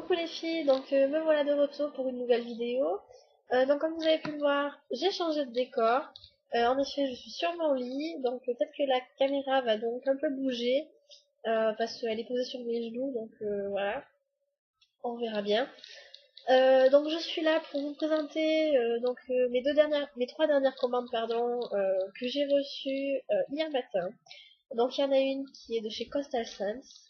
Coucou les filles, donc me voilà de retour pour une nouvelle vidéo. Donc comme vous avez pu le voir, j'ai changé de décor. En effet, je suis sur mon lit, donc peut-être que la caméra va donc un peu bouger, parce qu'elle est posée sur mes genoux, donc voilà, on verra bien. Donc je suis là pour vous présenter mes trois dernières commandes pardon, que j'ai reçues hier matin. Donc il y en a une qui est de chez Coastal Sense,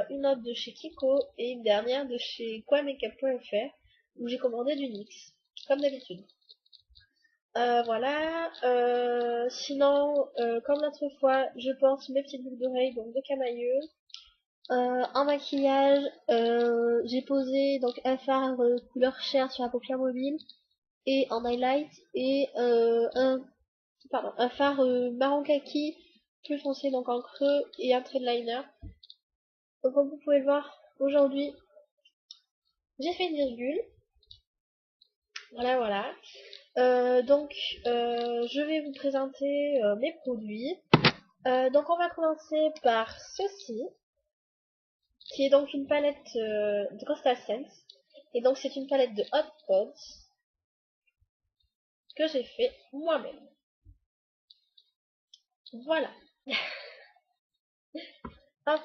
une autre de chez Kiko et une dernière de chez quamakeup.fr où j'ai commandé du NYX, comme d'habitude. Voilà. Sinon, comme l'autre fois, je porte mes petites boucles d'oreilles donc de Camailleux. En maquillage, j'ai posé donc un fard couleur chair sur la paupière mobile et en highlight et un fard marron kaki plus foncé donc en creux et un trait de liner. Donc comme vous pouvez le voir, aujourd'hui, j'ai fait une virgule. Voilà, voilà. Je vais vous présenter mes produits. Donc on va commencer par ceci, qui est donc une palette de Costa Sense. Et donc c'est une palette de Hot Pods que j'ai fait moi-même. Voilà. Hop.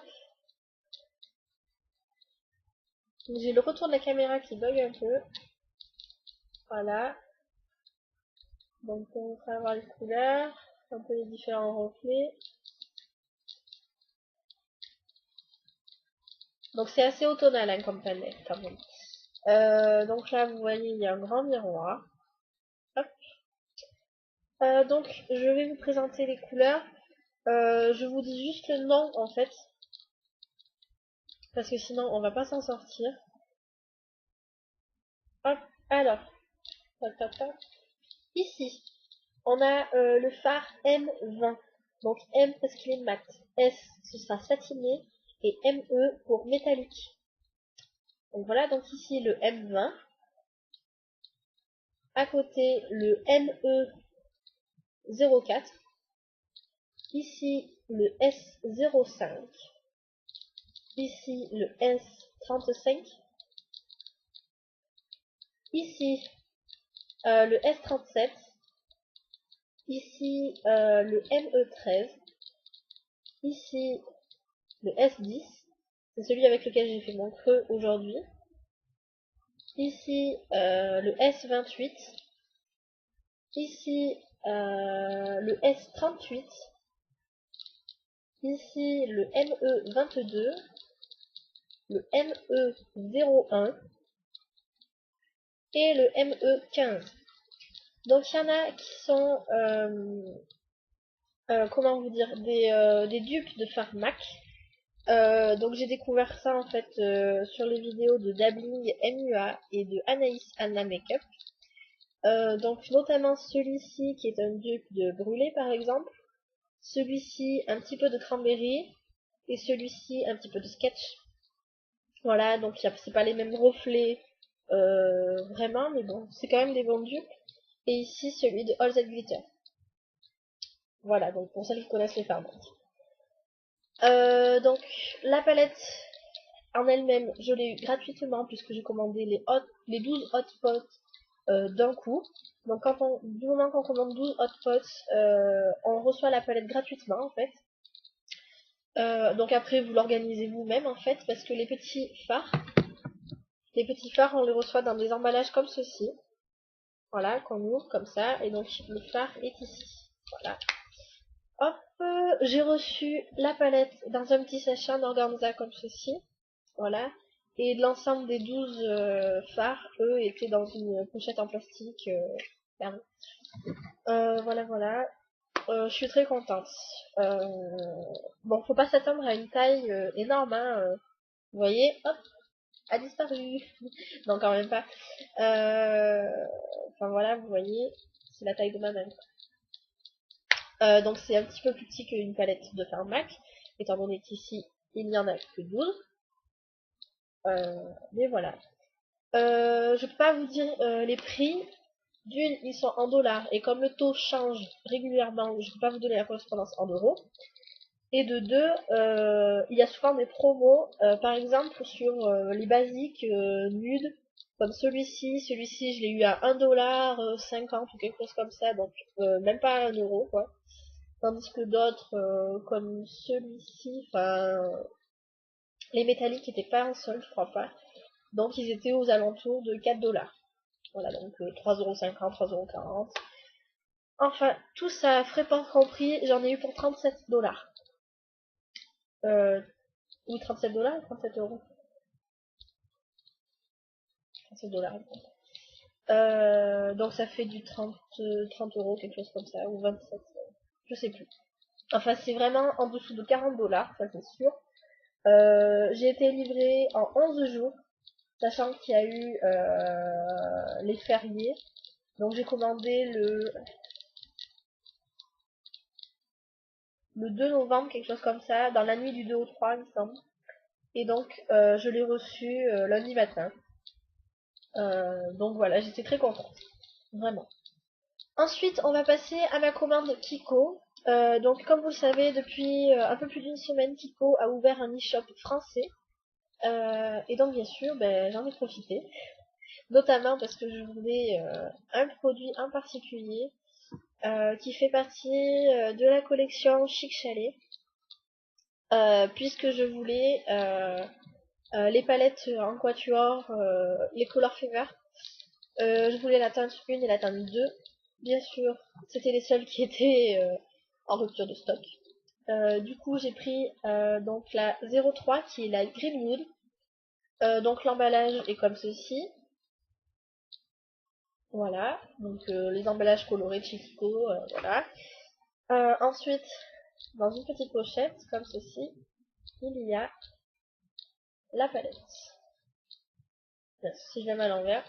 J'ai le retour de la caméra qui bug un peu. Voilà. Donc on va voir les couleurs, un peu les différents reflets. Donc c'est assez automnal hein, comme palette quand même. Donc là vous voyez il y a un grand miroir. Hop. Donc je vais vous présenter les couleurs. Je vous dis juste le nom en fait. Parce que sinon on va pas s'en sortir. Hop. Alors. Hop, hop, hop. Ici. On a le phare M20. Donc M parce qu'il est mat. S ce sera satiné. Et ME pour métallique. Donc voilà, donc ici le M20. À côté le ME04. Ici le S05. Ici le S35. Ici le S37. Ici le ME13. Ici le S10. C'est celui avec lequel j'ai fait mon creux aujourd'hui. Ici le S28. Ici le S38. Ici le ME22. Le ME01. Et le ME15. Donc il y en a qui sont comment vous dire des dupes de fard MAC. Donc j'ai découvert ça en fait sur les vidéos de Dabbling MUA et de Anaïs Anna Makeup. Donc notamment celui-ci qui est un dupe de brûlé par exemple, celui-ci un petit peu de cranberry et celui-ci un petit peu de sketch. Voilà, donc c'est pas les mêmes reflets vraiment, mais bon, c'est quand même des bons dupes. Et ici celui de All That Glitter. Voilà, donc pour celles qui connaissent les fards MAC. Donc la palette en elle-même, je l'ai eu gratuitement puisque j'ai commandé les 12 hot pots d'un coup. Donc du moment qu'on commande 12 hot pots, on reçoit la palette gratuitement en fait. Donc après vous l'organisez vous-même en fait parce que les petits fards on les reçoit dans des emballages comme ceci. Voilà, qu'on ouvre comme ça et donc le phare est ici. Voilà. Hop, j'ai reçu la palette dans un petit sachet en organza comme ceci. Voilà. Et l'ensemble des 12 fards, eux, étaient dans une pochette en plastique. Voilà, voilà. Je suis très contente. Bon, faut pas s'attendre à une taille énorme, hein. Vous voyez, hop, a disparu. Non, quand même pas. Enfin voilà, vous voyez, c'est la taille de ma main. Donc c'est un petit peu plus petit qu'une palette de fard MAC, étant donné qu'ici, il n'y en a que 12. Mais voilà. Je peux pas vous dire les prix. D'une, ils sont en dollars et comme le taux change régulièrement, je peux pas vous donner la correspondance en euros. Et de deux, il y a souvent des promos, par exemple sur les basiques nudes, comme celui-ci je l'ai eu à 1,50 $ ou quelque chose comme ça, donc même pas 1 € quoi. Tandis que d'autres, comme celui-ci, enfin, les métalliques étaient pas en solde, je crois pas, donc ils étaient aux alentours de 4 $. Voilà, donc 3,50 €, 3,40 €. Enfin, tout ça, frais pas compris, j'en ai eu pour 37 $. Oui, 37 $, 37 €. 37 $. Donc ça fait du 30 €, quelque chose comme ça, ou 27, je sais plus. Enfin, c'est vraiment en dessous de 40 $, ça c'est sûr. J'ai été livrée en 11 jours, sachant qu'il y a eu les fériés. Donc j'ai commandé le 2 novembre, quelque chose comme ça, dans la nuit du 2 au 3, il me semble. Et donc je l'ai reçu lundi matin. Donc voilà, j'étais très contente, vraiment. Ensuite, on va passer à ma commande Kiko. Donc, comme vous le savez, depuis un peu plus d'une semaine, Kiko a ouvert un e-shop français. Et donc, bien sûr, ben, j'en ai profité. Notamment parce que je voulais un produit en particulier qui fait partie de la collection Chic Chalet. Puisque je voulais les palettes en quatuor, les Color Fever. Je voulais la teinte 1 et la teinte 2. Bien sûr, c'était les seuls qui étaient en rupture de stock. Du coup, j'ai pris donc la 03 qui est la Greenwood. Donc l'emballage est comme ceci. Voilà, donc les emballages colorés de chez Kiko, voilà. Ensuite, dans une petite pochette comme ceci, il y a la palette. Bien, si je la mets à l'envers,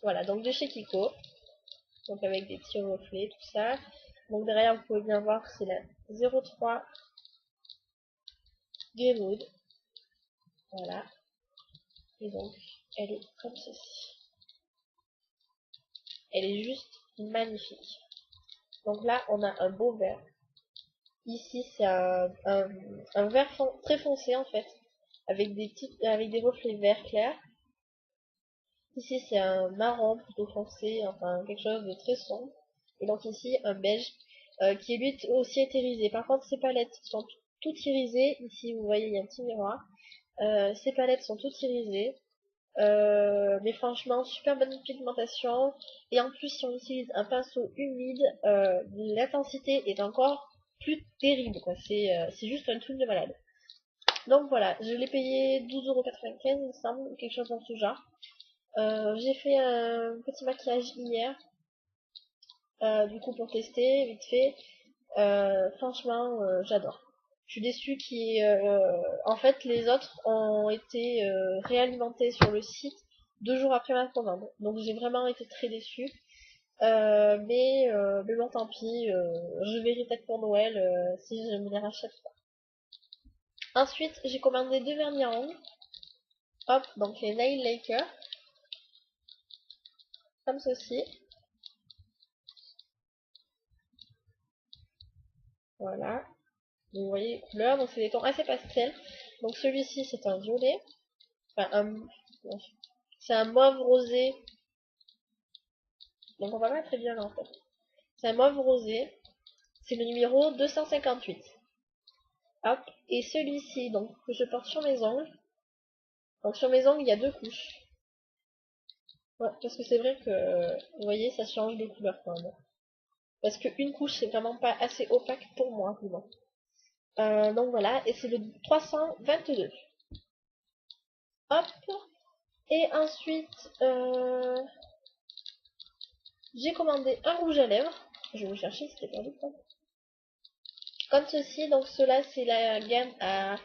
voilà, donc de chez Kiko. Donc avec des petits reflets, tout ça. Donc derrière, vous pouvez bien voir, c'est la 03 Greenwood. Voilà. Et donc, elle est comme ceci. Elle est juste magnifique. Donc là, on a un beau vert. Ici, c'est un vert très foncé en fait, avec des reflets vert clair. Ici, c'est un marron plutôt foncé, enfin quelque chose de très sombre. Et donc ici, un beige qui est lui aussi irisé. Par contre, ces palettes sont toutes irisées. Ici, vous voyez, il y a un petit miroir. Ces palettes sont toutes irisées. Mais franchement, super bonne pigmentation. Et en plus, si on utilise un pinceau humide, l'intensité est encore plus terrible, quoi. C'est juste un truc de malade. Donc voilà, je l'ai payé 12,95 €, il me semble, ou quelque chose dans ce genre. J'ai fait un petit maquillage hier, du coup pour tester, vite fait. Franchement, j'adore. Je suis déçue en fait, les autres ont été réalimentés sur le site 2 jours après ma commande. Donc j'ai vraiment été très déçue. Mais bon, tant pis. Je verrai peut-être pour Noël si je me les rachète pas. Ensuite, j'ai commandé 2 vernis à ongles. Hop, donc les Nail Laker. Comme ceci. Voilà. Vous voyez les couleurs. Donc c'est des tons assez pastels. Donc celui-ci, c'est un violet. Enfin, c'est un mauve rosé. Donc on va pas très bien là en fait. C'est un mauve rosé. C'est le numéro 258. Hop. Et celui-ci, donc, que je porte sur mes ongles. Donc sur mes ongles, il y a 2 couches. Ouais, parce que c'est vrai que, vous voyez, ça change de couleur quand même. Parce qu'une couche, c'est vraiment pas assez opaque pour moi, bon. Donc voilà, et c'est le 322. Hop. Et ensuite, j'ai commandé un rouge à lèvres. Je vais vous chercher, c'était perdu quoi. Comme ceci, donc cela c'est la gamme à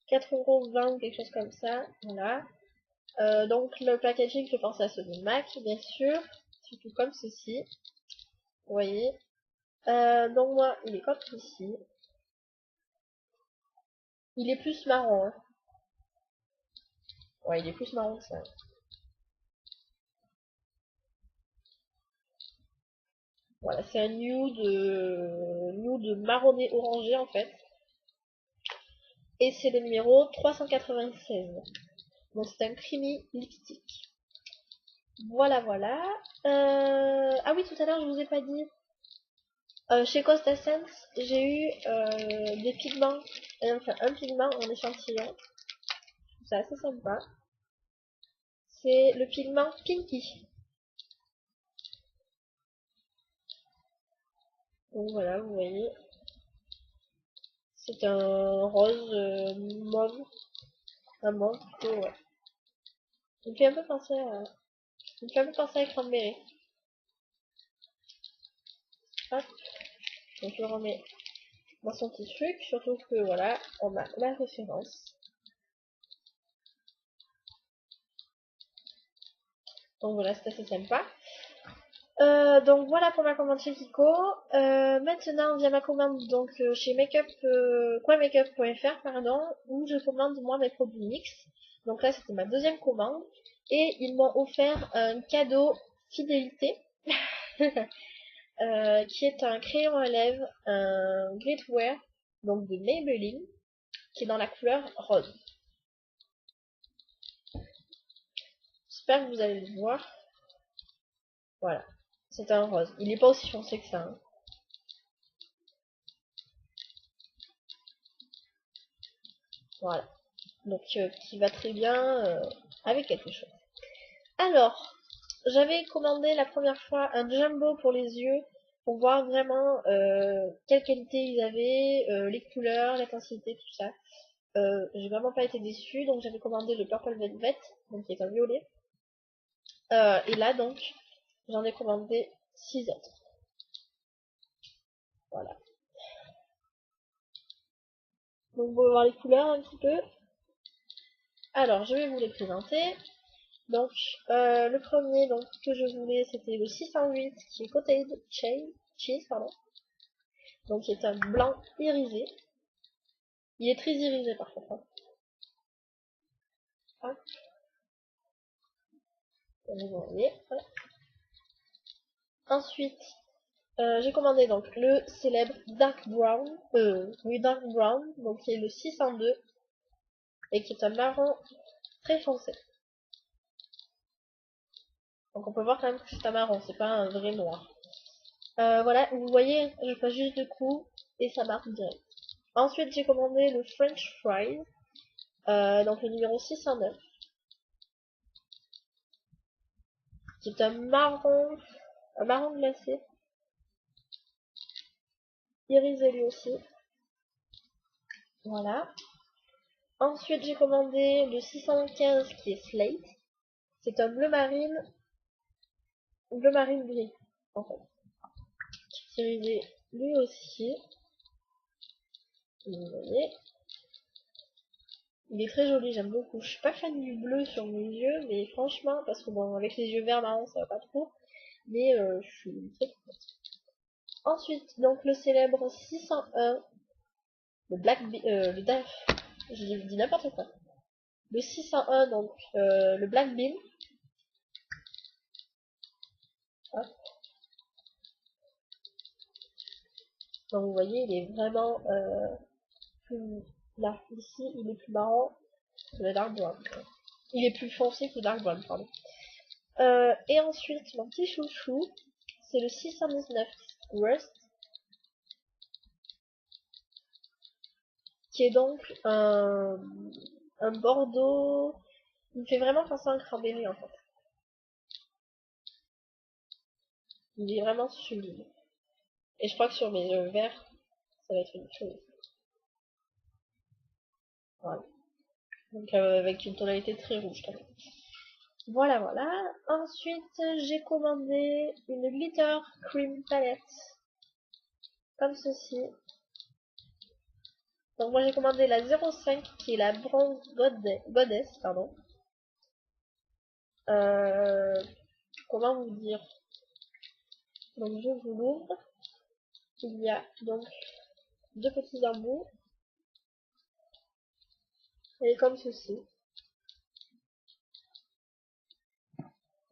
4,20 € ou quelque chose comme ça. Voilà. Donc le packaging je pense à ceux de MAC bien sûr. Surtout comme ceci. Vous voyez. Donc moi il est comme ceci. Il est plus marron. Hein. Ouais, il est plus marron que ça. Voilà, c'est un nude marronné orangé en fait. et c'est le numéro 396. Donc c'est un creamy lipstick. Voilà, voilà. Ah oui, tout à l'heure je vous ai pas dit. Chez Costa Sense, j'ai eu des pigments, enfin un pigment en échantillon. C'est assez sympa. C'est le pigment Pinky. Donc voilà, vous voyez. C'est un rose mauve. Un mauve plutôt, ouais. Il me fait un peu penser à. Il me fait un peu penser à Cranberry. Hop. Donc je le remets dans son petit truc. Surtout que voilà, on a la référence. Donc voilà, c'est assez sympa. Donc voilà pour ma commande chez Kiko. Maintenant via ma commande donc chez coinmakeup.fr pardon, où je commande moi mes produits NYX. Donc là c'était ma deuxième commande et ils m'ont offert un cadeau fidélité qui est un crayon à lèvres, un Gritwear donc de Maybelline qui est dans la couleur rose. J'espère que vous allez le voir. Voilà, c'est un rose. Il n'est pas aussi foncé que ça. Hein. Voilà. Donc qui va très bien avec quelque chose. Alors, j'avais commandé la première fois un jumbo pour les yeux pour voir vraiment quelle qualité ils avaient, les couleurs, l'intensité, tout ça. J'ai vraiment pas été déçue, donc j'avais commandé le Purple Velvet, donc qui est un violet. Et là donc, j'en ai commandé 6 autres. Voilà. Donc on va voir les couleurs un petit peu. Alors, je vais vous les présenter. Donc, le premier donc, que je voulais, c'était le 608, qui est Cottage Cheese, pardon. Donc, qui est un blanc irisé. Il est très irisé, par contre. Hein. Vous voyez, voilà. Ensuite, j'ai commandé donc le célèbre Dark Brown, Dark Brown, donc qui est le 602, et qui est un marron très foncé. Donc on peut voir quand même que c'est un marron, c'est pas un vrai noir. Voilà, vous voyez, je fais juste deux coups, et ça marque direct. Ensuite, j'ai commandé le French Fries, donc le numéro 609, qui est un marron glacé, irisé lui aussi. Voilà. Ensuite, j'ai commandé le 615 qui est Slate. C'est un bleu marine gris, en fait. Irisé lui aussi. Vous voyez. Il est très joli, j'aime beaucoup. Je suis pas fan du bleu sur mes yeux, mais franchement, parce que bon, avec les yeux verts marron, ça va pas trop. Mais je suis très contente. Ensuite, donc le célèbre 601, le le DAF, je dis n'importe quoi. Le 601, donc le Black Bean. Hop. Donc vous voyez, il est vraiment plus... Là, ici, il est plus marrant que le Dark Brown. Il est plus foncé que le Dark Brown, pardon. Et ensuite, mon petit chouchou, c'est le 619 Rust, qui est donc un bordeaux. Il me fait vraiment penser à un cranberry en fait. Il est vraiment sublime. Et je crois que sur mes yeux verts, ça va être une chose. Voilà. Donc avec une tonalité très rouge quand même. Voilà, voilà. Ensuite, j'ai commandé une glitter cream palette. Comme ceci. Donc moi j'ai commandé la 05 qui est la bronze goddess, pardon. Euh, comment vous dire? Donc je vous l'ouvre. Il y a donc deux petits embouts. Elle est comme ceci.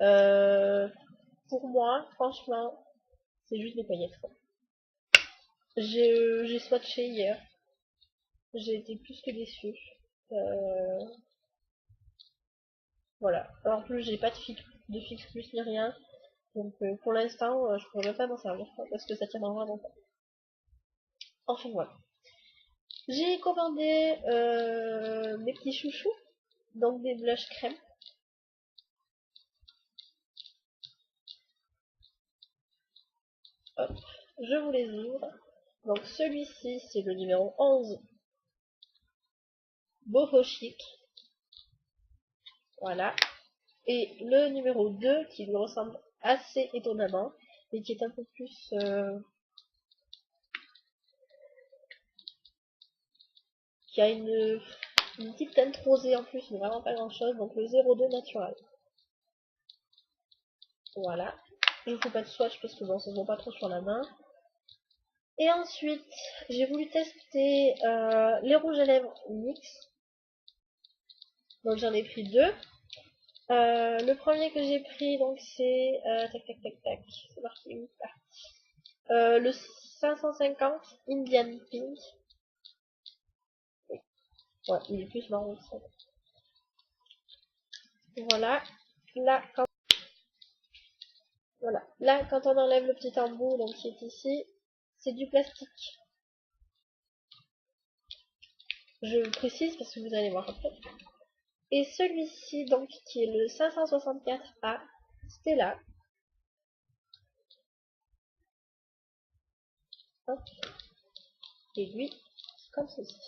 Euh, pour moi, franchement, c'est juste des paillettes. J'ai swatché hier. J'ai été plus que déçue. Voilà. Alors, en plus, j'ai pas de fixe plus ni rien. Donc, pour l'instant, je pourrais même pas m'en servir, quoi, parce que ça tient vraiment pas. Enfin, voilà. J'ai commandé mes petits chouchous, donc des blush crème. Hop, je vous les ouvre. Donc celui-ci, c'est le numéro 11, Boho Chic. Voilà. Et le numéro 2, qui lui ressemble assez étonnamment, mais qui est un peu plus... qui a une petite teinte rosée en plus, mais vraiment pas grand chose. Donc le 02 Natural. Voilà. Je vous fais pas de swatch parce que bon, ça se voit pas trop sur la main. Et ensuite, j'ai voulu tester les rouges à lèvres NYX. Donc j'en ai pris deux. Le premier que j'ai pris, donc c'est tac tac tac tac, c'est marqué où ça, le 550 Indian Pink. Ouais, il est plus marron que ça. Voilà. Là, quand, voilà. Là, quand on enlève le petit embout, donc qui est ici, c'est du plastique. Je précise parce que vous allez voir après. Et celui-ci, donc, qui est le 564A Stella. Hop. Et lui, comme ceci.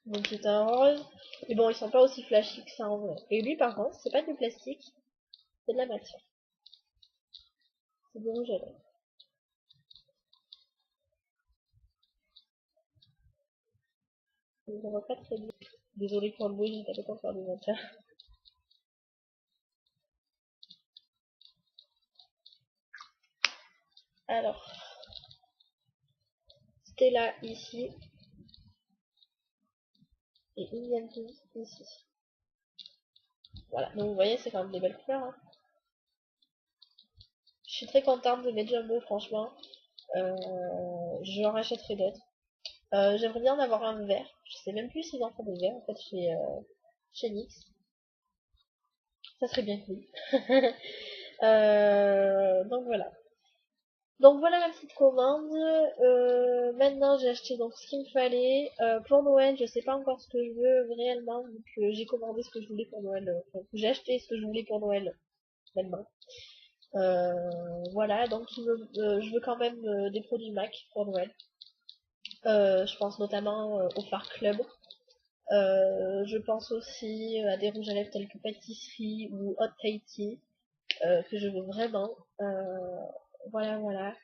Donc c'est un rose. Et bon, ils sont pas aussi flashy que ça en vrai. Et lui, par contre, c'est pas du plastique, c'est de la matière. C'est du rouge à lèvres. Je ne vois pas très bien. Désolée pour le bruit, j'ai pas fait faire des matières. Alors, Stella ici. Et Indian Pink ici. Voilà, donc vous voyez, c'est quand même des belles couleurs. Hein. Je suis très contente de mes Jumbo, franchement. Je en rachèterai d'autres. J'aimerais bien en avoir un vert. Je sais même plus s'ils en font des verts en fait chez NYX. Ça serait bien cool. Donc voilà. Donc voilà la petite commande. Maintenant j'ai acheté donc ce qu'il me fallait. Pour Noël, je sais pas encore ce que je veux réellement. Donc j'ai commandé ce que je voulais pour Noël. J'ai acheté ce que je voulais pour Noël maintenant. Voilà, donc je veux quand même des produits MAC pour Noël. Je pense notamment au Far Club. Je pense aussi à des rouges à lèvres tels que Pâtisserie ou Hot Tahiti, que je veux vraiment. Voilà, voilà.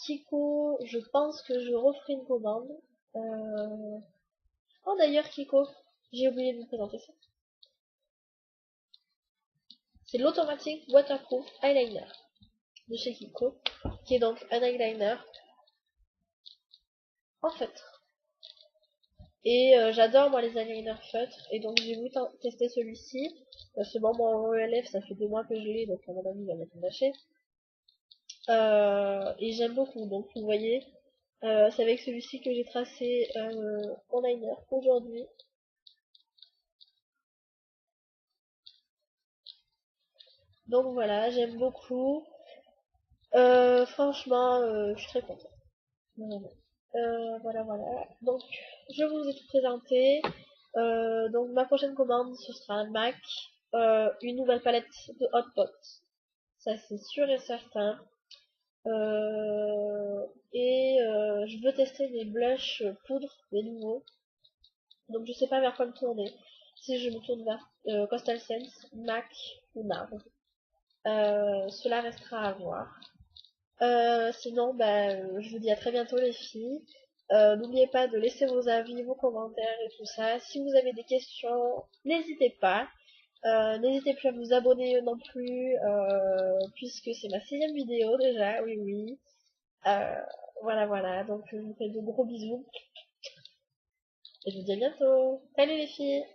Kiko, je pense que je referai une commande. Oh d'ailleurs Kiko, j'ai oublié de vous présenter ça. C'est l'Automatic Waterproof Eyeliner de chez Kiko, qui est donc un eyeliner en feutre. Et j'adore moi les eyeliners feutres, et donc j'ai voulu tester celui-ci. C'est bon, mon ELF ça fait 2 mois que je l'ai, donc à mon avis il va m'être lâché. Et j'aime beaucoup, donc vous voyez, c'est avec celui-ci que j'ai tracé mon liner aujourd'hui. Donc voilà, j'aime beaucoup. Franchement, je suis très contente. Vraiment. Voilà, voilà. Donc, je vous ai tout présenté. Donc, ma prochaine commande, ce sera un Mac, une nouvelle palette de Hotpot. Ça, c'est sûr et certain. Je veux tester des blushs poudre, des nouveaux. Donc, je sais pas vers quoi me tourner. Si je me tourne vers Coastal Sense, MAC ou NARS. Cela restera à voir. Sinon, je vous dis à très bientôt les filles. N'oubliez pas de laisser vos avis, vos commentaires et tout ça. Si vous avez des questions, n'hésitez pas. N'hésitez plus à vous abonner non plus, puisque c'est ma 6ème vidéo déjà, oui oui. Euh, voilà voilà, donc je vous fais de gros bisous. Et je vous dis à bientôt. Salut les filles!